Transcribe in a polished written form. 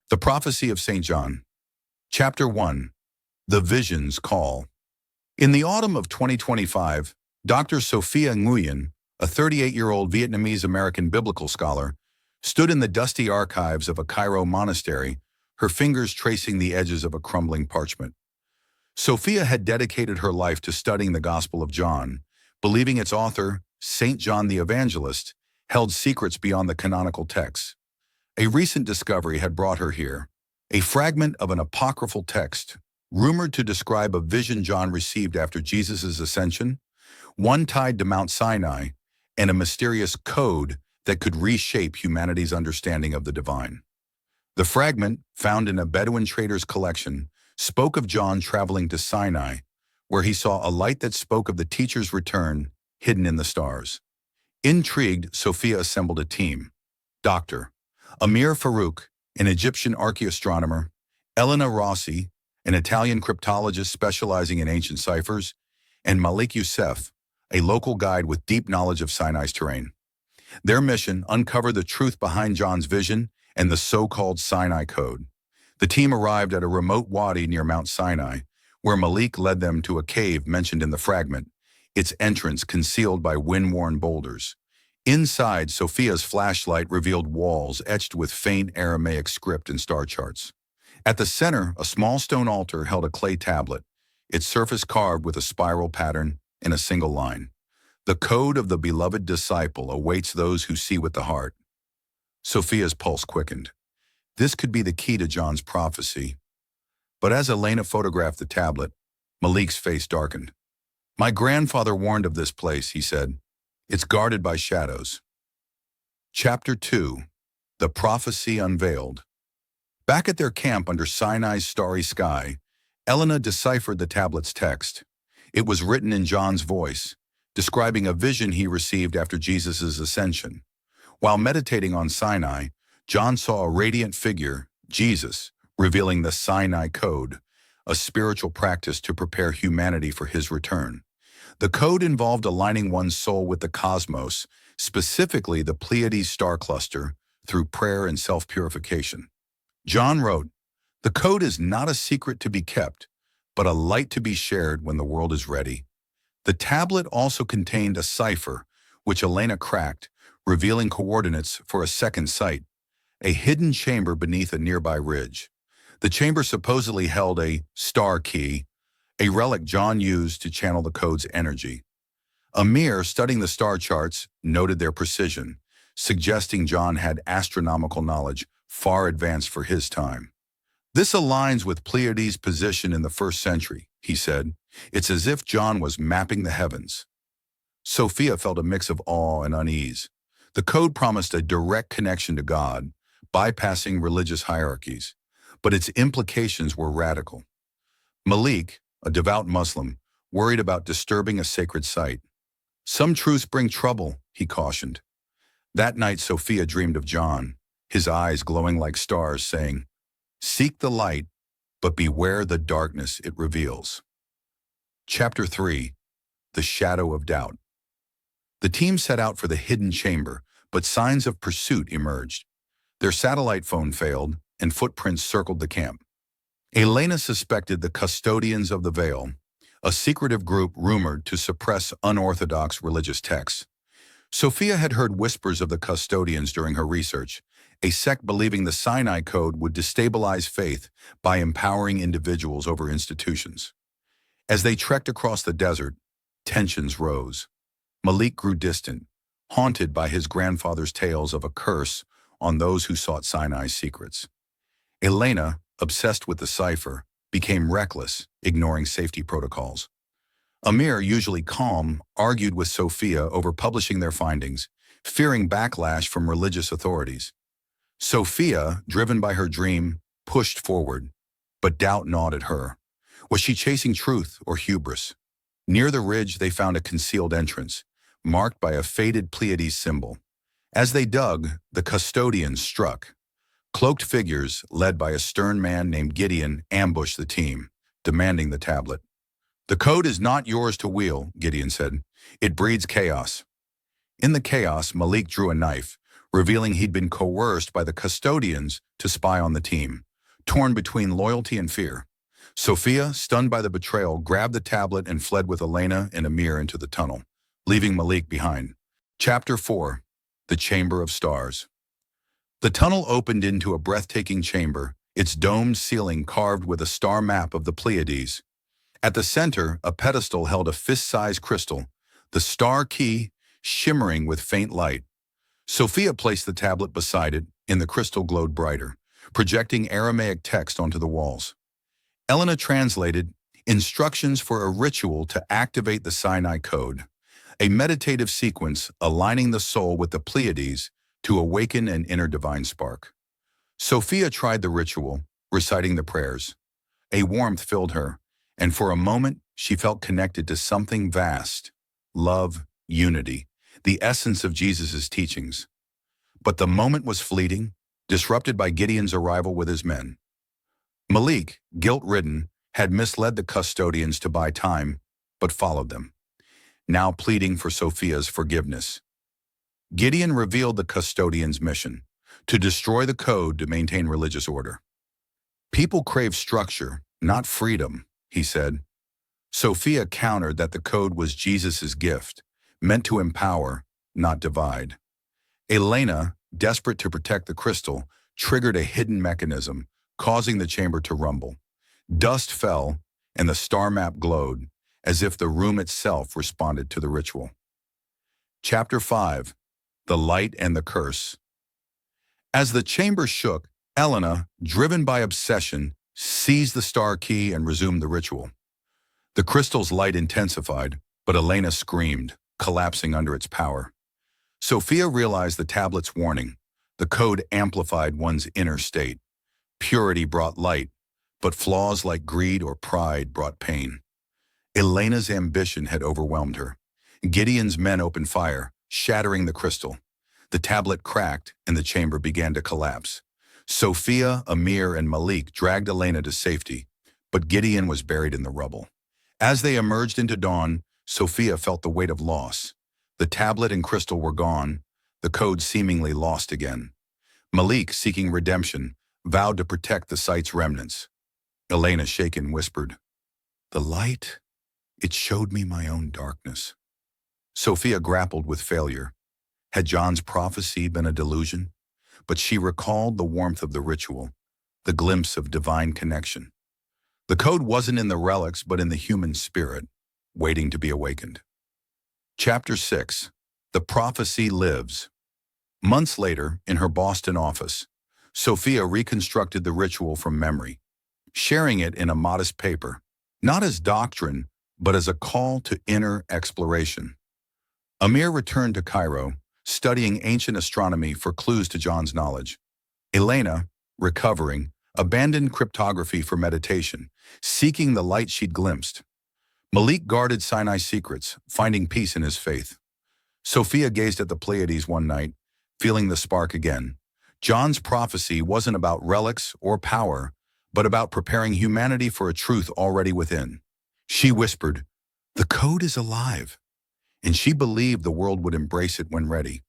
The Prophecy of St. John. Chapter 1. The Vision's Call. In the autumn of 2025, Dr. Sophia Nguyen, a 38-year-old Vietnamese-American biblical scholar, stood in the dusty archives of a Cairo monastery, her fingers tracing the edges of a crumbling parchment. Sophia had dedicated her life to studying the Gospel of John, believing its author, St. John the Evangelist, held secrets beyond the canonical texts. A recent discovery had brought her here, a fragment of an apocryphal text, rumored to describe a vision John received after Jesus' ascension, one tied to Mount Sinai, and a mysterious code that could reshape humanity's understanding of the divine. The fragment, found in a Bedouin trader's collection, spoke of John traveling to Sinai, where he saw a light that spoke of the teacher's return, hidden in the stars. Intrigued, Sophia assembled a team. Dr. Amir Farouk, an Egyptian archaeoastronomer, Elena Rossi, an Italian cryptologist specializing in ancient ciphers, and Malik Youssef, a local guide with deep knowledge of Sinai's terrain. Their mission uncovered the truth behind John's vision and the so-called Sinai Code. The team arrived at a remote wadi near Mount Sinai, where Malik led them to a cave mentioned in the fragment, its entrance concealed by wind-worn boulders. Inside, Sophia's flashlight revealed walls etched with faint Aramaic script and star charts. At the center, a small stone altar held a clay tablet, its surface carved with a spiral pattern in a single line. The code of the beloved disciple awaits those who see with the heart. Sophia's pulse quickened. This could be the key to John's prophecy. But as Elena photographed the tablet, Malik's face darkened. "My grandfather warned of this place," he said. "It's guarded by shadows." Chapter 2. The Prophecy Unveiled. Back at their camp under Sinai's starry sky, Elena deciphered the tablet's text. It was written in John's voice, describing a vision he received after Jesus' ascension. While meditating on Sinai, John saw a radiant figure, Jesus, revealing the Sinai Code, a spiritual practice to prepare humanity for his return. The code involved aligning one's soul with the cosmos, specifically the Pleiades star cluster, through prayer and self-purification. John wrote, "The code is not a secret to be kept, but a light to be shared when the world is ready." The tablet also contained a cipher, which Elena cracked, revealing coordinates for a second site, a hidden chamber beneath a nearby ridge. The chamber supposedly held a star key, a relic John used to channel the code's energy. Amir, studying the star charts, noted their precision, suggesting John had astronomical knowledge far advanced for his time. "This aligns with Pleiades' position in the 1st century," he said. "It's as if John was mapping the heavens." Sophia felt a mix of awe and unease. The code promised a direct connection to God, bypassing religious hierarchies, but its implications were radical. Malik, a devout Muslim, worried about disturbing a sacred site. "Some truths bring trouble," he cautioned. That night, Sophia dreamed of John, his eyes glowing like stars, saying, "Seek the light, but beware the darkness it reveals." Chapter 3. The Shadow of Doubt. The team set out for the hidden chamber, but signs of pursuit emerged. Their satellite phone failed, and footprints circled the camp. Elena suspected the custodians of the veil, a secretive group rumored to suppress unorthodox religious texts. Sophia had heard whispers of the custodians during her research, a sect believing the Sinai Code would destabilize faith by empowering individuals over institutions. As they trekked across the desert, tensions rose. Malik grew distant, haunted by his grandfather's tales of a curse on those who sought Sinai's secrets. Elena, obsessed with the cipher, became reckless, ignoring safety protocols. Amir, usually calm, argued with Sophia over publishing their findings, fearing backlash from religious authorities. Sophia, driven by her dream, pushed forward, but doubt gnawed at her. Was she chasing truth or hubris? Near the ridge, they found a concealed entrance, marked by a faded Pleiades symbol. As they dug, the custodians struck. Cloaked figures, led by a stern man named Gideon, ambushed the team, demanding the tablet. "The code is not yours to wield," Gideon said. "It breeds chaos." In the chaos, Malik drew a knife, revealing he'd been coerced by the custodians to spy on the team, torn between loyalty and fear. Sophia, stunned by the betrayal, grabbed the tablet and fled with Elena and Amir into the tunnel, leaving Malik behind. Chapter 4. The Chamber of Stars. The tunnel opened into a breathtaking chamber, its domed ceiling carved with a star map of the Pleiades. At the center, a pedestal held a fist-sized crystal, the star key shimmering with faint light. Sophia placed the tablet beside it, and the crystal glowed brighter, projecting Aramaic text onto the walls. Elena translated instructions for a ritual to activate the Sinai Code, a meditative sequence aligning the soul with the Pleiades to awaken an inner divine spark. Sophia tried the ritual, reciting the prayers. A warmth filled her, and for a moment she felt connected to something vast: love, unity, the essence of Jesus' teachings. But the moment was fleeting, disrupted by Gideon's arrival with his men. Malik, guilt-ridden, had misled the custodians to buy time, but followed them, now pleading for Sophia's forgiveness. Gideon revealed the custodians' mission: to destroy the code to maintain religious order. People crave structure, not freedom, he said. Sophia countered that the code was Jesus' gift, meant to empower, not divide. Elena, desperate to protect the crystal, triggered a hidden mechanism, causing the chamber to rumble. Dust fell, and the star map glowed, as if the room itself responded to the ritual. Chapter 5. The Light and the Curse. As the chamber shook, Elena, driven by obsession, seized the star key and resumed the ritual. The crystal's light intensified, but Elena screamed, collapsing under its power. Sophia realized the tablet's warning. The code amplified one's inner state. Purity brought light, but flaws like greed or pride brought pain. Elena's ambition had overwhelmed her. Gideon's men opened fire, shattering the crystal. The tablet cracked, and the chamber began to collapse. Sophia, Amir, and Malik dragged Elena to safety, but Gideon was buried in the rubble. As they emerged into dawn, Sophia felt the weight of loss. The tablet and crystal were gone, the code seemingly lost again. Malik, seeking redemption, vowed to protect the site's remnants. Elena, shaken, whispered, "The light, it showed me my own darkness." Sophia grappled with failure. Had John's prophecy been a delusion? But she recalled the warmth of the ritual, the glimpse of divine connection. The code wasn't in the relics, but in the human spirit, waiting to be awakened. Chapter 6. The Prophecy Lives. Months later, in her Boston office, Sophia reconstructed the ritual from memory, sharing it in a modest paper, not as doctrine, but as a call to inner exploration. Amir returned to Cairo, studying ancient astronomy for clues to John's knowledge. Elena, recovering, abandoned cryptography for meditation, seeking the light she'd glimpsed. Malik guarded Sinai's secrets, finding peace in his faith. Sophia gazed at the Pleiades one night, feeling the spark again. John's prophecy wasn't about relics or power, but about preparing humanity for a truth already within. She whispered, "The code is alive," and she believed the world would embrace it when ready.